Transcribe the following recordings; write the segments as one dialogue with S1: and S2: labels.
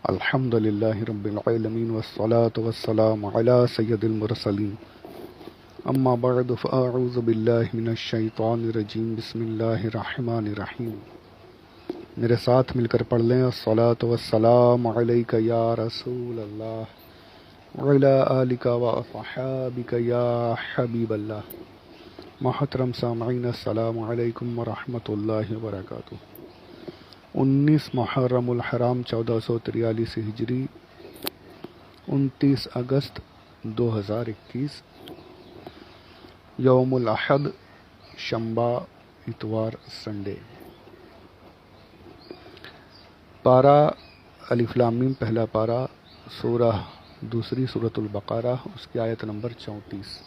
S1: الحمد للہ رب العالمین والصلاة والسلام علی سید المرسلین اما بعد فاعوذ باللہ من الشیطان الرجیم بسم اللہ الرحمن الرحیم۔ میرے ساتھ مل کر پڑھ لیں الصلاة والسلام علیک یا رسول اللہ وعلی آلک واصحابک یا حبیب اللہ۔ محترم سامعین السلام علیکم ورحمۃ اللہ وبرکاتہ۔ 19 محرم الحرام 1443 ہجری، 29 اگست 2021، یوم الاحد، شنبہ، اتوار، سنڈے۔ پارہ الف لام میم، پہلا پارہ، سورہ دوسری، سورۃ البقرہ، اس کی آیت نمبر 34۔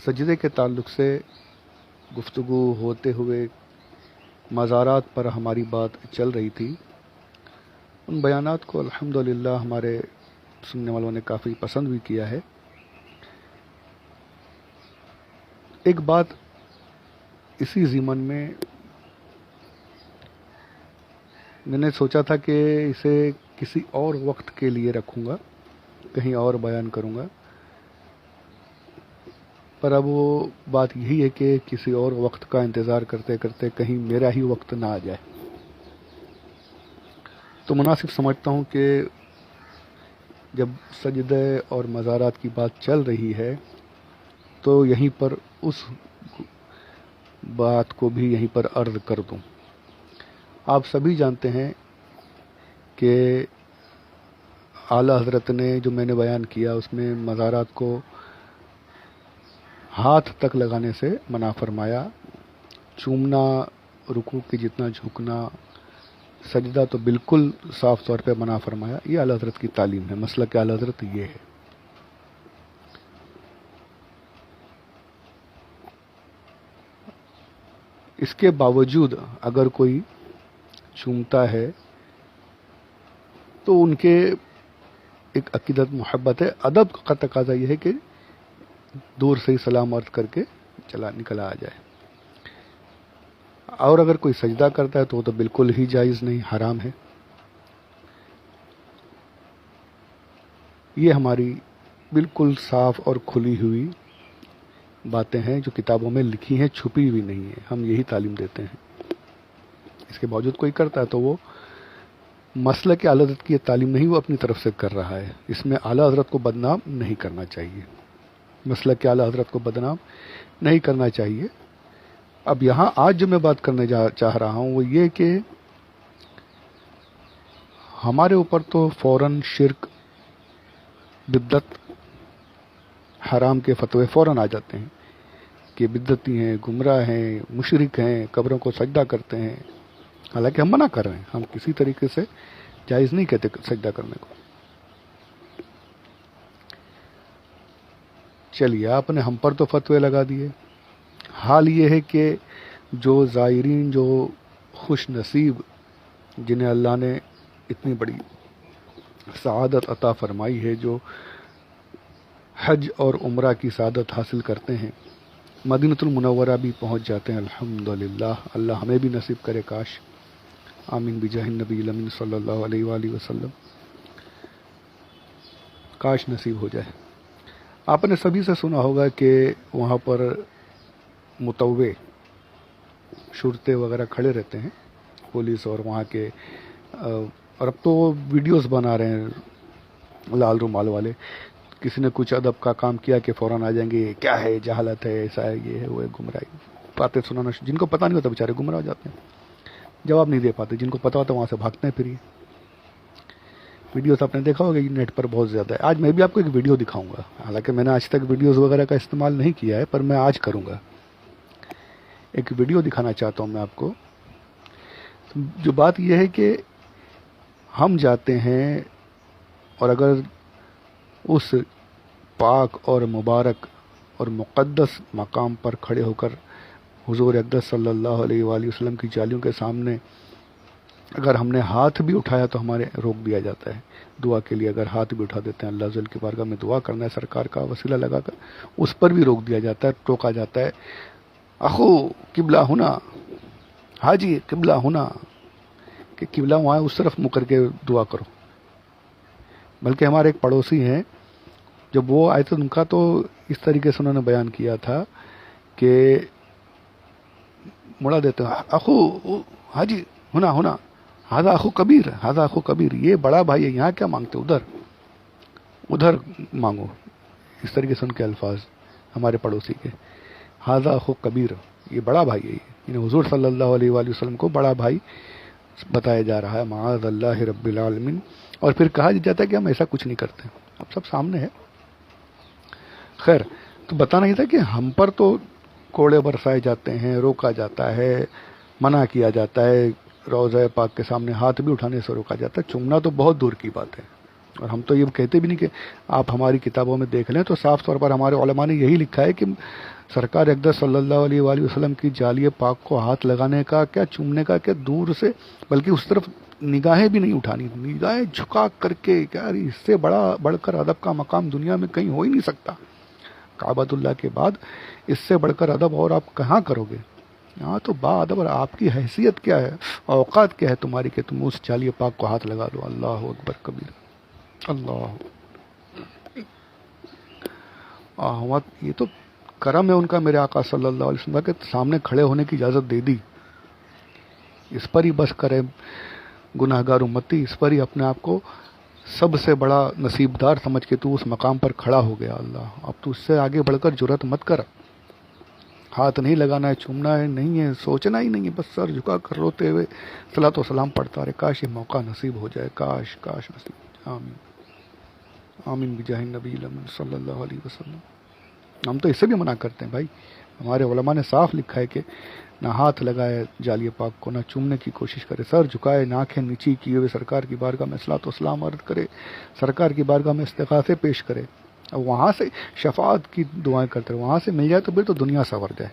S1: سجدے کے تعلق سے گفتگو ہوتے ہوئے مزارات پر ہماری بات چل رہی تھی۔ ان بیانات کو الحمدللہ ہمارے سننے والوں نے کافی پسند بھی کیا ہے۔ ایک بات اسی ضمن میں نے سوچا تھا کہ اسے کسی اور وقت کے لیے رکھوں گا، کہیں اور بیان کروں گا، پر اب وہ بات یہی ہے کہ کسی اور وقت کا انتظار کرتے کرتے کہیں میرا ہی وقت نہ آ جائے، تو مناسب سمجھتا ہوں کہ جب سجدے اور مزارات کی بات چل رہی ہے تو یہیں پر اس بات کو بھی یہیں پر عرض کر دوں۔ آپ سبھی جانتے ہیں کہ اعلیٰ حضرت نے جو میں نے بیان کیا اس میں مزارات کو ہاتھ تک لگانے سے منع فرمایا، چومنا، رکوع کے جتنا جھکنا، سجدہ تو بالکل صاف طور پہ منع فرمایا۔ یہ اعلیٰ حضرت کی تعلیم ہے، مسلک اعلیٰ حضرت یہ ہے۔ اس کے باوجود اگر کوئی چومتا ہے تو ان کے ایک عقیدت، محبت ہے، ادب کا تقاضا یہ ہے کہ دور سے ہی سلام عرض کر کے نکلا آ جائے۔ اور اگر کوئی سجدہ کرتا ہے تو وہ تو بالکل ہی جائز نہیں، حرام ہے۔ یہ ہماری بالکل صاف اور کھلی ہوئی باتیں ہیں جو کتابوں میں لکھی ہیں، چھپی ہوئی نہیں ہیں، ہم یہی تعلیم دیتے ہیں۔ اس کے باوجود کوئی کرتا ہے تو وہ مسلک اعلیٰ حضرت کی یہ تعلیم نہیں، وہ اپنی طرف سے کر رہا ہے۔ اس میں اعلیٰ حضرت کو بدنام نہیں کرنا چاہیے، مسلک اعلیٰ حضرت کو بدنام نہیں کرنا چاہیے۔ اب یہاں آج جو میں بات کرنے چاہ رہا ہوں وہ یہ کہ ہمارے اوپر تو فوراً شرک، بدعت، حرام کے فتوے فوراً آ جاتے ہیں کہ بدعتی ہیں، گمراہ ہیں، مشرک ہیں، قبروں کو سجدہ کرتے ہیں، حالانکہ ہم منع کر رہے ہیں، ہم کسی طریقے سے جائز نہیں کہتے سجدہ کرنے کو۔ چلیے، آپ نے ہم پر تو فتوے لگا دیے۔ حال یہ ہے کہ جو زائرین، جو خوش نصیب، جنہیں اللہ نے اتنی بڑی سعادت عطا فرمائی ہے، جو حج اور عمرہ کی سعادت حاصل کرتے ہیں، مدینۃ المنورہ بھی پہنچ جاتے ہیں الحمدللہ۔ اللہ ہمیں بھی نصیب کرے، کاش، آمین بجاہ النبی الامین صلی اللہ علیہ وآلہ وسلم، کاش نصیب ہو جائے۔ آپ نے سبھی سے سنا ہوگا کہ وہاں پر متوع، شرطے وغیرہ کھڑے رہتے ہیں، پولیس، اور وہاں کے، اور اب تو ویڈیوز بنا رہے ہیں لال رومال والے، کسی نے کچھ ادب کا کام کیا کہ فوراً آ جائیں گے، کیا ہے، جہالت ہے، ایسا ہے، یہ ہے، وہ ہے، گمراہی، باتیں سنانا۔ جن کو پتہ نہیں ہوتا بیچارے گمراہ ہو جاتے ہیں، جواب نہیں دے پاتے، جن کو پتہ ہوتا ہے وہاں سے بھاگتے ہیں۔ پھر یہ ویڈیوز آپ نے دیکھا ہوگا، یہ نیٹ پر بہت زیادہ ہے۔ آج میں بھی آپ کو ایک ویڈیو دکھاؤں گا، حالانکہ میں نے آج تک ویڈیوز وغیرہ کا استعمال نہیں کیا ہے، پر میں آج کروں گا۔ ایک ویڈیو دکھانا چاہتا ہوں میں آپ کو۔ جو بات یہ ہے کہ ہم جاتے ہیں اور اگر اس پاک اور مبارک اور مقدس مقام پر کھڑے ہو کر حضور اقدس صلی اللہ علیہ وآلہ وسلم کی جالیوں کے سامنے اگر ہم نے ہاتھ بھی اٹھایا تو ہمارے روک دیا جاتا ہے۔ دعا کے لیے اگر ہاتھ بھی اٹھا دیتے ہیں، اللہ ذل کی بارگاہ میں دعا کرنا ہے سرکار کا وسیلہ لگا کر، اس پر بھی روک دیا جاتا ہے، ٹوکا جاتا ہے، اخو قبلہ ہونا، حاجی قبلہ ہونا، کہ قبلہ وہاں ہے، اس طرف منہ کر کے دعا کرو. بلکہ ہمارے ایک پڑوسی ہیں، جب وہ آئے تھے ان کا تو اس طریقے سے انہوں نے بیان کیا تھا کہ مڑا دیتے ہیں، اخو حاجی ہونا ہونا، ہاضا اخو کبیر، ہاضا اخو کبیر، یہ بڑا بھائی ہے، یہاں کیا مانگتے، ادھر مانگو. اس طریقے سے ان کے الفاظ ہمارے پڑوسی کے، ہاضا اخو کبیر، یہ بڑا بھائی ہے، یعنی حضور صلی اللہ علیہ وآلہ وسلم کو بڑا بھائی بتایا جا رہا ہے، معاذ اللہ رب العالمین. اور پھر کہا جاتا ہے کہ ہم ایسا کچھ نہیں کرتے. اب سب سامنے ہے. خیر، تو بتانا ہی تھا کہ ہم پر تو کوڑے برسائے جاتے ہیں، روکا جاتا ہے، منع کیا جاتا ہے، روضہ پاک کے سامنے ہاتھ بھی اٹھانے سے روکا جاتا ہے. چومنا تو بہت دور کی بات ہے، اور ہم تو یہ کہتے بھی نہیں کہ آپ ہماری کتابوں میں دیکھ لیں تو صاف طور پر ہمارے علماء نے یہی لکھا ہے کہ سرکار اقدس صلی اللہ علیہ وآلہ وسلم کی جالیہ پاک کو ہاتھ لگانے کا کیا، چومنے کا کیا، دور سے، بلکہ اس طرف نگاہیں بھی نہیں اٹھانی، نگاہیں جھکا کر کے، کیا اس سے بڑھ کر ادب کا مقام دنیا میں کہیں ہو ہی نہیں سکتا. کعبۃ اللہ کے بعد اس سے بڑھ کر ادب اور آپ کہاں کرو گے؟ یہاں تو با ادب، اور آپ کی حیثیت کیا ہے، اوقات کیا ہے تمہاری کہ تم اس جالیہ پاک کو ہاتھ لگا لو. اللہ اکبر کبیر، اللہ. یہ تو کرم ہے ان کا، میرے آقا صلی اللہ علیہ وسلم کے سامنے کھڑے ہونے کی اجازت دے دی. اس پر ہی بس کرے گناہ گار امتی، اس پر ہی اپنے آپ کو سب سے بڑا نصیب دار سمجھ کے تو اس مقام پر کھڑا ہو گیا. اللہ، اب تو اس سے آگے بڑھ کر جرأت مت کر. ہاتھ نہیں لگانا ہے، چومنا ہے نہیں ہے، سوچنا ہی نہیں ہے، بس سر جھکا کر روتے ہوئے صلاۃ و سلام پڑھتا رہے. کاش یہ موقع نصیب ہو جائے، کاش نصیب ہو جائے. آمین آمین بجاہ نبی الامین صلی اللہ علیہ وسلم. ہم تو اس سے بھی منع کرتے ہیں بھائی. ہمارے علماء نے صاف لکھا ہے کہ نہ ہاتھ لگائے جالیہ پاک کو، نہ چومنے کی کوشش کرے، سر جھکائے، نہ آنکھیں نیچی کیے ہوئے سرکار کی بارگاہ میں صلاۃ و سلام عرض کرے، سرکار کی بارگاہ میں استغاثے پیش کرے، اور وہاں سے شفاعت کی دعائیں کرتے رہے. وہاں سے مل جائے تو پھر تو دنیا سنور جائے.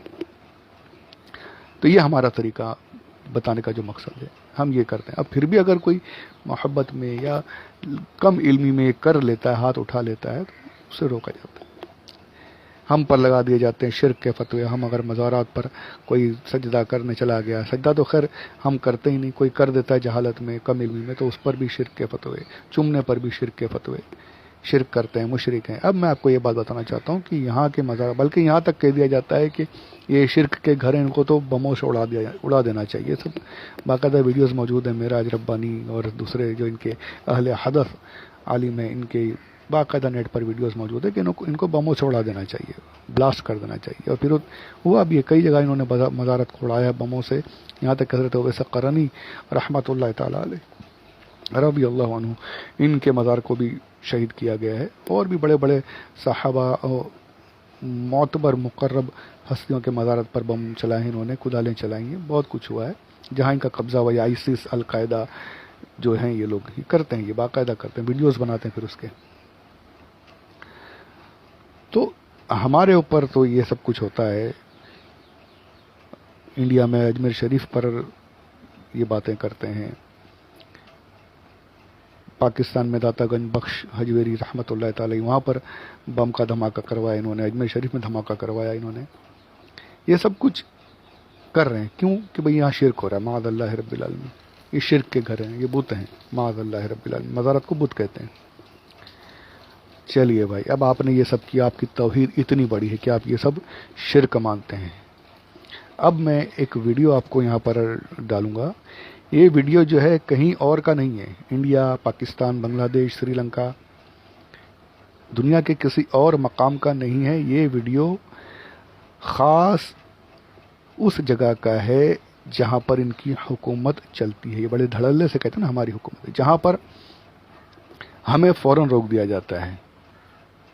S1: تو یہ ہمارا طریقہ بتانے کا جو مقصد ہے، ہم یہ کرتے ہیں. اب پھر بھی اگر کوئی محبت میں یا کم علمی میں کر لیتا ہے، ہاتھ اٹھا لیتا ہے، تو اسے روکا جاتا ہے. ہم پر لگا دیے جاتے ہیں شرک کے فتوے. ہم اگر مزارات پر کوئی سجدہ کرنے چلا گیا، سجدہ تو خیر ہم کرتے ہی نہیں، کوئی کر دیتا ہے جہالت میں، کم علمی میں، تو اس پر بھی شرک کے فتوے، چومنے پر بھی شرک کے فتوے. شرک کرتے ہیں، مشرک ہیں. اب میں آپ کو یہ بات بتانا چاہتا ہوں کہ یہاں کے مزار، بلکہ یہاں تک کہہ دیا جاتا ہے کہ یہ شرک کے گھر ہیں، ان کو تو بموں سے اڑا دینا چاہیے. سب باقاعدہ ویڈیوز موجود ہیں، معراج ربانی اور دوسرے جو ان کے اہل حدث عالم ہیں، ان کے باقاعدہ نیٹ پر ویڈیوز موجود ہے کہ ان کو بموں سے اڑا دینا چاہیے، بلاسٹ کر دینا چاہیے. اور پھر ہوا بھی ہے، کئی جگہ انہوں نے مزارت کو اڑایا بموں سے. یہاں تک حضرت اویس قرنی رحمۃ اللہ تعالیٰ علیہ رضی اللہ عنہ، ان کے مزار کو بھی شہید کیا گیا ہے. اور بھی بڑے بڑے صحابہ اور معتبر مقرب ہستیوں کے مزارت پر بم چلائے ہیں، انہوں نے کدالیں چلائی ہیں. بہت کچھ ہوا ہے جہاں ان کا قبضہ ہوا. آئیسس، القاعدہ جو ہیں یہ لوگ کرتے ہیں، یہ باقاعدہ کرتے ہیں، ویڈیوز بناتے ہیں پھر اس کے. تو ہمارے اوپر تو یہ سب کچھ ہوتا ہے. انڈیا میں اجمیر شریف پر یہ باتیں کرتے ہیں. پاکستان میں داتا گنج بخش حجویری رحمۃ اللہ تعالی، وہاں پر بم کا دھماکہ کروایا انہوں نے. اجمیر شریف میں دھماکہ کروایا انہوں نے. یہ سب کچھ کر رہے ہیں کیوں؟ کہ بھئی یہاں شرک ہو رہا ہے. معاذ اللہ رب العالمین. یہ شرک کے گھر ہیں، یہ بت ہیں. معاذ اللہ رب العالمین. مزارت کو بت کہتے ہیں. چلیے بھائی، اب آپ نے یہ سب کیا، آپ کی توحید اتنی بڑی ہے کہ آپ یہ سب شرک مانتے ہیں. اب میں ایک ویڈیو آپ کو یہاں پر ڈالوں گا. یہ ویڈیو جو ہے کہیں اور کا نہیں ہے. انڈیا، پاکستان، بنگلہ دیش، سری لنکا، دنیا کے کسی اور مقام کا نہیں ہے. یہ ویڈیو خاص اس جگہ کا ہے جہاں پر ان کی حکومت چلتی ہے. یہ بڑے دھڑلے سے کہتے ہیں نا ہماری حکومت ہے، جہاں پر ہمیں فوراً روک دیا جاتا ہے.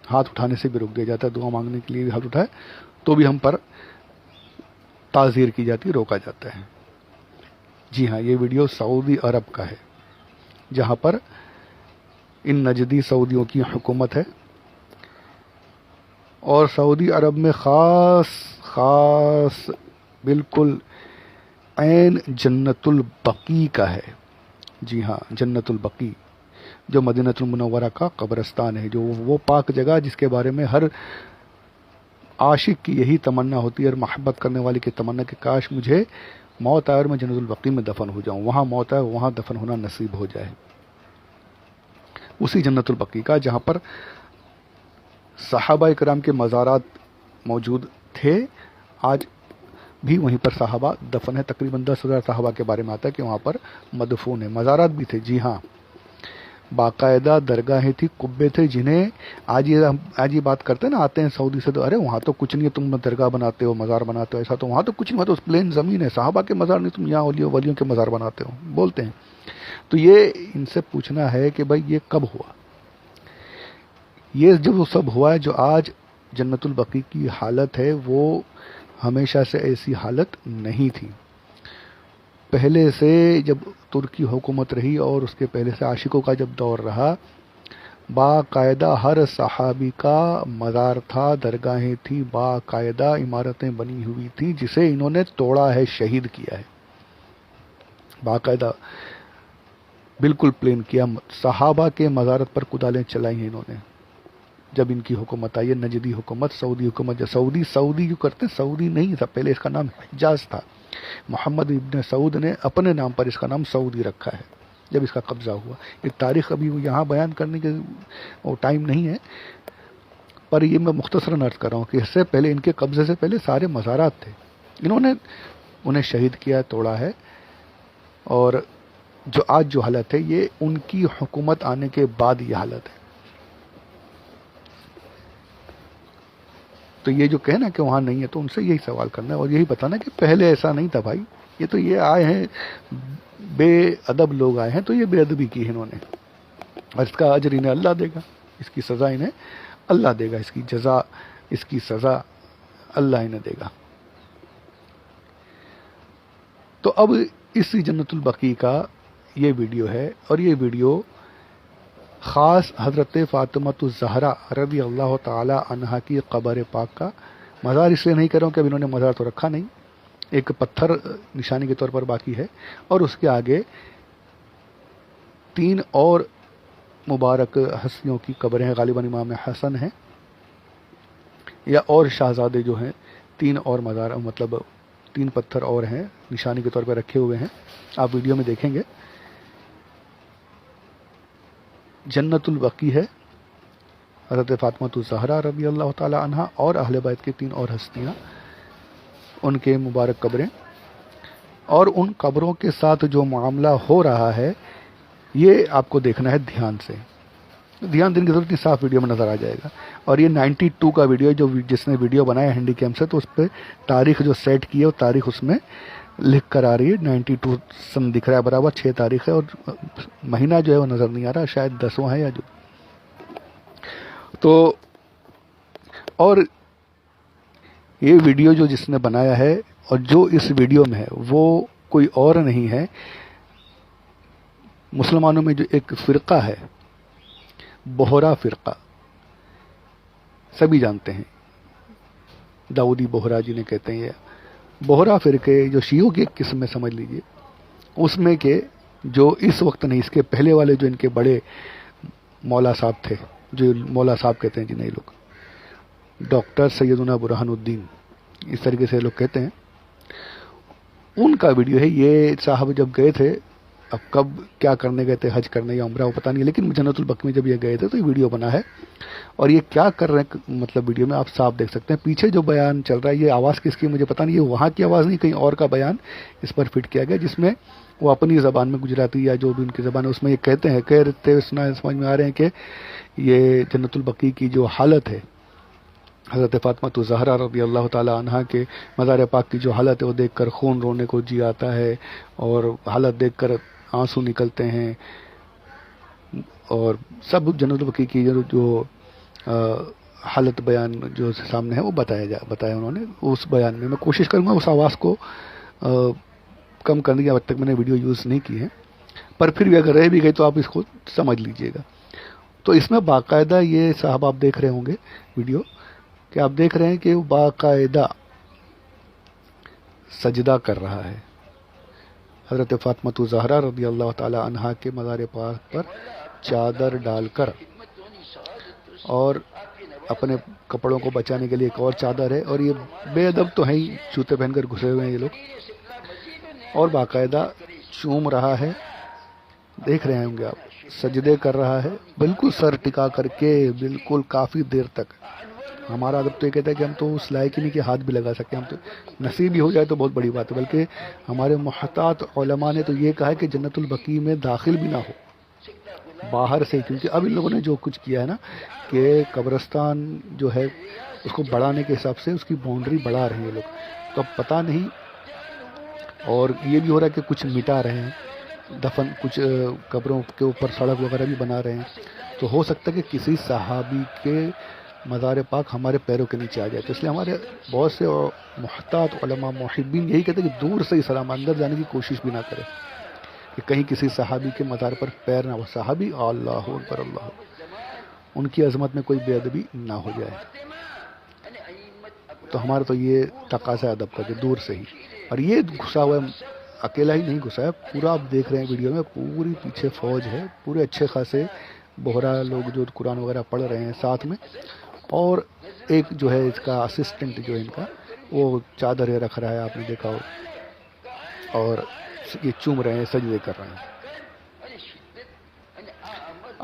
S1: ہاتھ اٹھانے سے بھی روک دیا جاتا ہے، دعا مانگنے کے لیے بھی ہاتھ اٹھائے تو بھی ہم پر تعزیر کی جاتی ہے، روکا جاتا ہے. جی ہاں، یہ ویڈیو سعودی عرب کا ہے جہاں پر ان نجدی سعودیوں کی حکومت ہے. اور سعودی عرب میں خاص بالکل عین جنت البقیع کا ہے. جی ہاں، جنت البقیع جو مدینہ المنورہ کا قبرستان ہے، جو وہ پاک جگہ جس کے بارے میں ہر عاشق کی یہی تمنا ہوتی ہے، اور محبت کرنے والے کی تمنا کہ کاش مجھے موت آئے اور میں جنت البقیع میں دفن ہو جاؤں، وہاں موت آئے وہاں دفن ہونا نصیب ہو جائے، اسی جنت البقیع کا جہاں پر صحابہ کرام کے مزارات موجود تھے، آج بھی وہیں پر صحابہ دفن ہے۔ تقریباً 10,000 صحابہ کے بارے میں آتا ہے کہ وہاں پر مدفون ہیں۔ مزارات بھی تھے، جی ہاں، باقاعدہ درگاہیں تھی، قبے تھے، جنہیں آج یہ بات کرتے ہیں نا، آتے ہیں سعودی سے تو ارے وہاں تو کچھ نہیں ہے، تم درگاہ بناتے ہو، مزار بناتے ہو، ایسا تو وہاں تو کچھ نہیں، وہاں تو پلین زمین ہے، صحابہ کے مزار نہیں، تم یہاں ولیوں کے مزار بناتے ہو، بولتے ہیں۔ تو یہ ان سے پوچھنا ہے کہ بھائی یہ کب ہوا؟ یہ جب وہ سب ہوا ہے، جو آج جنت البقیع کی حالت ہے وہ ہمیشہ سے ایسی حالت نہیں تھی۔ پہلے سے جب ترکی حکومت رہی اور اس کے پہلے سے عاشقوں کا جب دور رہا، باقاعدہ ہر صحابی کا مزار تھا، درگاہیں تھی، باقاعدہ عمارتیں بنی ہوئی تھیں، جسے انہوں نے توڑا ہے، شہید کیا ہے، باقاعدہ بالکل پلین کیا۔ صحابہ کے مزارت پر کدالیں چلائی ہیں انہوں نے جب ان کی حکومت آئی ہے، نجدی حکومت، سعودی حکومت۔ جو سعودی جو کرتے ہیں، سعودی نہیں تھا پہلے، اس کا نام حجاز تھا۔ محمد ابن سعود نے اپنے نام پر اس کا نام سعودی رکھا ہے جب اس کا قبضہ ہوا۔ یہ تاریخ ابھی یہاں بیان کرنے کے وہ ٹائم نہیں ہے، پر یہ میں مختصراً عرض کر رہا ہوں کہ اس سے پہلے، ان کے قبضے سے پہلے سارے مزارات تھے، انہوں نے انہیں شہید کیا، توڑا ہے۔ اور جو آج جو حالت ہے یہ ان کی حکومت آنے کے بعد یہ حالت ہے۔ تو یہ جو کہنا کہ وہاں نہیں ہے، تو ان سے یہی سوال کرنا ہے اور یہی بتانا کہ پہلے ایسا نہیں تھا بھائی، یہ تو یہ آئے ہیں بے ادب لوگ آئے ہیں، تو یہ بے ادبی کی ہے انہوں نے، اور اس کا اجر انہیں اللہ دے گا، اس کی سزا انہیں اللہ دے گا، اس کی جزا، اس کی سزا اللہ انہیں دے گا۔ تو اب اسی جنت البقیع کا یہ ویڈیو ہے، اور یہ ویڈیو خاص حضرت فاطمۃ الزہرا رضی اللہ تعالی عنہا کی قبر پاک کا مزار اس لیے نہیں کر رہا ہوں کہ اب انہوں نے مزار تو رکھا نہیں، ایک پتھر نشانی کے طور پر باقی ہے، اور اس کے آگے 3 اور مبارک ہستیوں کی قبریں ہیں، غالباً امام حسن ہیں یا اور شہزادے جو ہیں، 3 اور مزار، مطلب 3 پتھر اور ہیں نشانی کے طور پر رکھے ہوئے ہیں، آپ ویڈیو میں دیکھیں گے۔ جنت البقیع ہے، حضرت فاطمۃ الزہرا رضی اللہ تعالی عنہا اور اہل بیت کی 3 اور ہستیاں، ان کے مبارک قبریں، اور ان قبروں کے ساتھ جو معاملہ ہو رہا ہے یہ آپ کو دیکھنا ہے دھیان سے، دھیان دینے کی ضرورت نہیں، صاف ویڈیو میں نظر آ جائے گا۔ اور یہ 92 کا ویڈیو ہے، جس نے ویڈیو بنایا ہینڈی کیم سے، تو اس پہ تاریخ جو سیٹ کی ہے وہ تاریخ اس میں لکھ کر آ رہی ہے، 92 سن دکھ رہا ہے برابر، 6 تاریخ ہے، اور مہینہ جو ہے وہ نظر نہیں آ رہا، شاید 10واں ہے یا جو۔ تو اور یہ ویڈیو جو جس نے بنایا ہے اور جو اس ویڈیو میں ہے وہ کوئی اور نہیں ہے، مسلمانوں میں جو ایک فرقہ ہے، بوہرا فرقہ، سبھی جانتے ہیں، داؤدی بوہرا جنہیں کہتے ہیں، یہ بوہرا فرقے جو شیعوں کی ایک قسم میں سمجھ لیجئے، اس میں کہ جو اس وقت نہیں، اس کے پہلے والے جو ان کے بڑے مولا صاحب تھے، جو مولا صاحب کہتے ہیں جنہیں لوگ، ڈاکٹر سیدنا برہان الدین، اس طریقے سے لوگ کہتے ہیں، ان کا ویڈیو ہے۔ یہ صاحب جب گئے تھے، اب کب کیا کرنے گئے تھے، حج کرنے یا عمرہ، وہ پتہ نہیں، لیکن جنت البقیع میں جب یہ گئے تھے تو یہ ویڈیو بنا ہے، اور یہ کیا کر رہے ہیں، مطلب ویڈیو میں آپ صاف دیکھ سکتے ہیں۔ پیچھے جو بیان چل رہا ہے، یہ آواز کس کی مجھے پتہ نہیں، یہ وہاں کی آواز نہیں، کہیں اور کا بیان اس پر فٹ کیا گیا، جس میں وہ اپنی زبان میں، گجراتی یا جو بھی ان کی زبان ہے، اس میں یہ کہتے ہیں، کہتے سمجھ میں آ رہے ہیں کہ یہ جنت البقیع کی جو حالت ہے، حضرت فاطمۃ الزہرا رضی اللہ تعالی عنہا کے مزار پاک کی جو حالت ہے، وہ دیکھ کر خون رونے کو جی آتا ہے، اور حالت دیکھ کر آنسو نکلتے ہیں، اور سب جنت البقیع کی جو حالت بیان جو سامنے ہے وہ بتایا انہوں نے اس بیان میں۔ میں کوشش کروں گا اس آواز کو کم کرنے کی، اب تک میں نے ویڈیو یوز نہیں کی ہے، پر پھر بھی اگر رہ بھی گئی تو آپ اس کو سمجھ لیجئے گا۔ تو اس میں باقاعدہ یہ صاحب آپ دیکھ رہے ہوں گے ویڈیو، کہ آپ دیکھ رہے ہیں کہ وہ باقاعدہ سجدہ کر رہا ہے حضرت فاطمۃ الزہرا رضی اللہ تعالی عنہا کے مزار پاک پر چادر ڈال کر، اور اپنے کپڑوں کو بچانے کے لیے ایک اور چادر ہے، اور یہ بے ادب تو ہیں ہی، جوتے پہن کر گھسے ہوئے ہیں یہ لوگ، اور باقاعدہ چوم رہا ہے، دیکھ رہے ہوں گے آپ، سجدے کر رہا ہے بالکل سر ٹکا کر کے، بالکل کافی دیر تک۔ ہمارا ادب تو یہ کہتا ہے کہ ہم تو اس لائق ہی نہیں کہ ہاتھ بھی لگا سکیں، ہم تو نصیب ہی ہو جائے تو بہت بڑی بات ہے، بلکہ ہمارے محتاط علماء نے تو یہ کہا ہے کہ جنت البقیع میں داخل بھی نہ ہو باہر سے، کیونکہ اب ان لوگوں نے جو کچھ کیا ہے نا کہ قبرستان جو ہے اس کو بڑھانے کے حساب سے اس کی باؤنڈری بڑھا رہے ہیں یہ لوگ، تو اب پتہ نہیں، اور یہ بھی ہو رہا ہے کہ کچھ مٹا رہے ہیں دفن، کچھ قبروں کے اوپر سڑک وغیرہ بھی بنا رہے ہیں، تو ہو سکتا ہے کہ کسی صحابی کے مزار پاک ہمارے پیروں کے نیچے آ جائے، تو اس لیے ہمارے بہت سے محتاط علماء محبین یہی کہتے ہیں کہ دور سے ہی سلام، اندر جانے کی کوشش بھی نہ کرے کہ کہیں کسی صحابی کے مزار پر پیر نہ ہو، صحابی اللہ اکبر اللہ، ان کی عظمت میں کوئی بے ادبی نہ ہو جائے، تو ہمارا تو یہ تقاضا ادب کا کہ دور سے ہی، اور یہ گھسا ہوا ہے، اکیلا ہی نہیں گھسا ہے، پورا آپ دیکھ رہے ہیں ویڈیو میں، پوری پیچھے فوج ہے، پورے اچھے خاصے بہرا لوگ جو قرآن وغیرہ پڑھ رہے ہیں ساتھ میں، اور ایک جو ہے اس کا اسسٹنٹ جو ہے ان کا، وہ چادر رکھ رہا ہے، آپ نے دیکھا ہو، اور یہ چوم رہے ہیں، سجدے کر رہے ہیں۔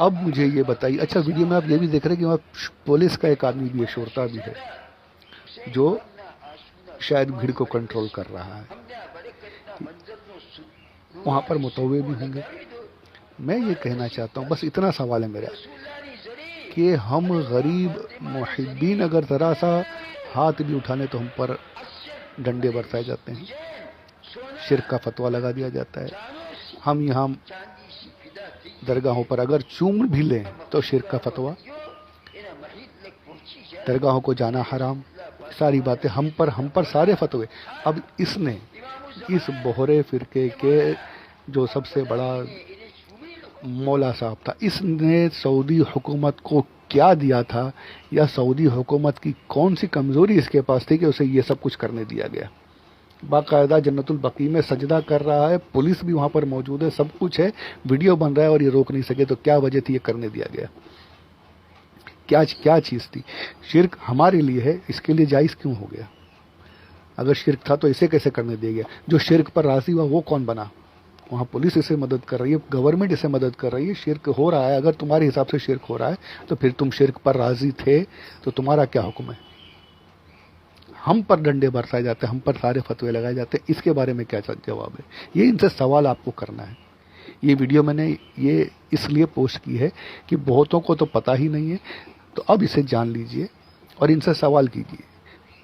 S1: اب مجھے یہ بتائیے، اچھا ویڈیو میں آپ یہ بھی دیکھ رہے ہیں کہ وہاں پولیس کا ایک آدمی بھی ہے، شرطا بھی ہے، جو شاید بھیڑ کو کنٹرول کر رہا ہے، وہاں پر متوے بھی ہوں گے۔ میں یہ کہنا چاہتا ہوں، بس اتنا سوال ہے میرا کہ ہم غریب محبین اگر ذرا سا ہاتھ بھی اٹھانے تو ہم پر ڈنڈے برسائے جاتے ہیں، شرک کا فتویٰ لگا دیا جاتا ہے، ہم یہاں درگاہوں پر اگر چوم بھی لیں تو شرک کا فتویٰ، درگاہوں کو جانا حرام، ساری باتیں ہم پر سارے فتوے۔ اب اس نے، اس بہرے فرقے کے جو سب سے بڑا مولا صاحب تھا، اس نے سعودی حکومت کو کیا دیا تھا، یا سعودی حکومت کی کون سی کمزوری اس کے پاس تھی کہ اسے یہ سب کچھ کرنے دیا گیا؟ باقاعدہ جنت البقیع میں سجدہ کر رہا ہے، پولیس بھی وہاں پر موجود ہے، سب کچھ ہے، ویڈیو بن رہا ہے، اور یہ روک نہیں سکے، تو کیا وجہ تھی یہ کرنے دیا گیا؟ کیا چیز تھی؟ شرک ہمارے لیے ہے، اس کے لیے جائز کیوں ہو گیا؟ اگر شرک تھا تو اسے کیسے کرنے دیا گیا؟ جو شرک پر راضی ہوا وہ کون بنا؟ وہاں پولیس اسے مدد کر رہی ہے، گورنمنٹ اسے مدد کر رہی ہے، شرک ہو رہا ہے، اگر تمہارے حساب سے شرک ہو رہا ہے تو پھر تم شرک پر راضی تھے تو تمہارا کیا حکم ہے؟ ہم پر ڈنڈے برسائے جاتے ہیں، ہم پر سارے فتوے لگائے جاتے ہیں، اس کے بارے میں کیا جواب ہے؟ یہ ان سے سوال آپ کو کرنا ہے۔ یہ ویڈیو میں نے یہ اس لیے پوسٹ کی ہے کہ بہتوں کو تو پتہ ہی نہیں ہے، تو اب اسے جان لیجئے اور ان سے سوال کیجئے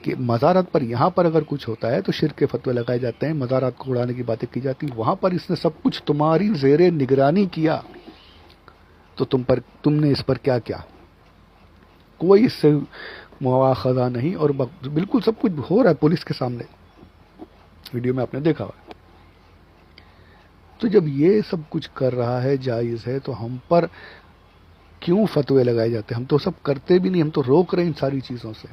S1: کہ مزارات پر، یہاں پر اگر کچھ ہوتا ہے تو شرک کے فتوے لگائے جاتے ہیں، مزارات کو اڑانے کی باتیں کی جاتی ہیں، وہاں پر اس نے سب کچھ تمہاری زیر نگرانی کیا، تو تم نے اس پر کیا کیا؟ کوئی اس سے مواخذہ نہیں، اور بالکل سب کچھ ہو رہا ہے پولیس کے سامنے، ویڈیو میں آپ نے دیکھا ہوا۔ تو جب یہ سب کچھ کر رہا ہے، جائز ہے، تو ہم پر کیوں فتوے لگائے جاتے ہیں؟ ہم تو سب کرتے بھی نہیں، ہم تو روک رہے ہیں ان ساری چیزوں سے۔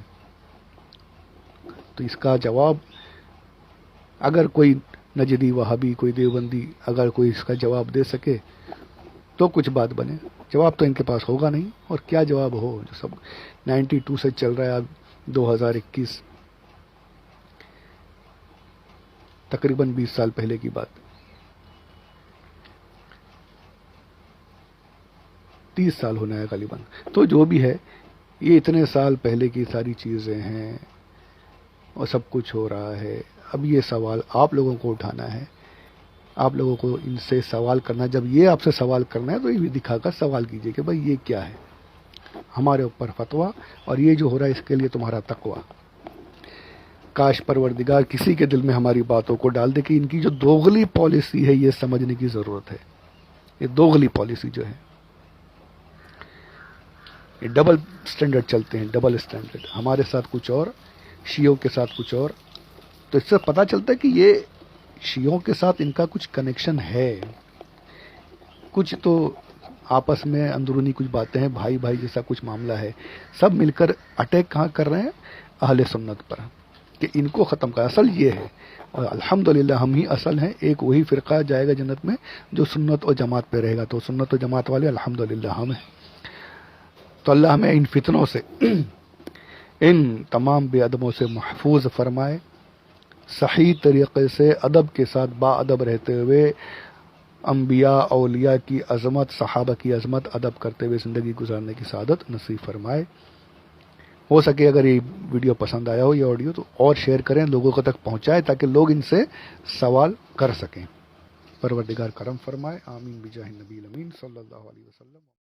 S1: تو اس کا جواب اگر کوئی نجدی، وہابی، کوئی دیوبندی اگر کوئی اس کا جواب دے سکے تو کچھ بات بنے، جواب تو ان کے پاس ہوگا نہیں، اور کیا جواب ہو؟ جو سب 92 سے چل رہا ہے، اب 2021، تقریباً 20 سال پہلے کی بات، 30 سال ہونا ہے غالباً، تو جو بھی ہے یہ اتنے سال پہلے کی ساری چیزیں ہیں اور سب کچھ ہو رہا ہے۔ اب یہ سوال آپ لوگوں کو اٹھانا ہے، آپ لوگوں کو ان سے سوال کرنا ہے۔ جب یہ آپ سے سوال کرنا ہے تو یہ بھی دکھا کر سوال کیجئے کہ بھائی یہ کیا ہے، ہمارے اوپر فتویٰ، اور یہ جو ہو رہا ہے اس کے لیے تمہارا تقویٰ۔ کاش پروردگار کسی کے دل میں ہماری باتوں کو ڈال دے کہ ان کی جو دوغلی پالیسی ہے یہ سمجھنے کی ضرورت ہے۔ یہ دوغلی پالیسی جو ہے، یہ ڈبل سٹینڈرڈ چلتے ہیں، ڈبل سٹینڈرڈ، ہمارے ساتھ کچھ اور، شیعوں کے ساتھ کچھ اور۔ تو اس سے پتہ چلتا ہے کہ یہ شیعوں کے ساتھ ان کا کچھ کنیکشن ہے، کچھ تو آپس میں اندرونی کچھ باتیں ہیں، بھائی بھائی جیسا کچھ معاملہ ہے، سب مل کر اٹیک کہاں کر رہے ہیں؟ اہل سنت پر، کہ ان کو ختم کر۔ اصل یہ ہے، اور الحمدللہ ہم ہی اصل ہیں، ایک وہی فرقہ جائے گا جنت میں جو سنت و جماعت پہ رہے گا، تو سنت و جماعت والے الحمدللہ ہم ہیں۔ تو اللہ ہمیں ان فتنوں سے، ان تمام بے ادبوں سے محفوظ فرمائے، صحیح طریقے سے ادب کے ساتھ با ادب رہتے ہوئے انبیاء اولیاء کی عظمت، صحابہ کی عظمت ادب کرتے ہوئے زندگی گزارنے کی سعادت نصیب فرمائے۔ ہو سکے اگر یہ ویڈیو پسند آیا ہو، یہ آڈیو، تو اور شیئر کریں، لوگوں کو تک پہنچائیں تاکہ لوگ ان سے سوال کر سکیں۔ پروردگار کرم فرمائے، آمین بجاہ النبی الامین صلی اللہ علیہ وسلم۔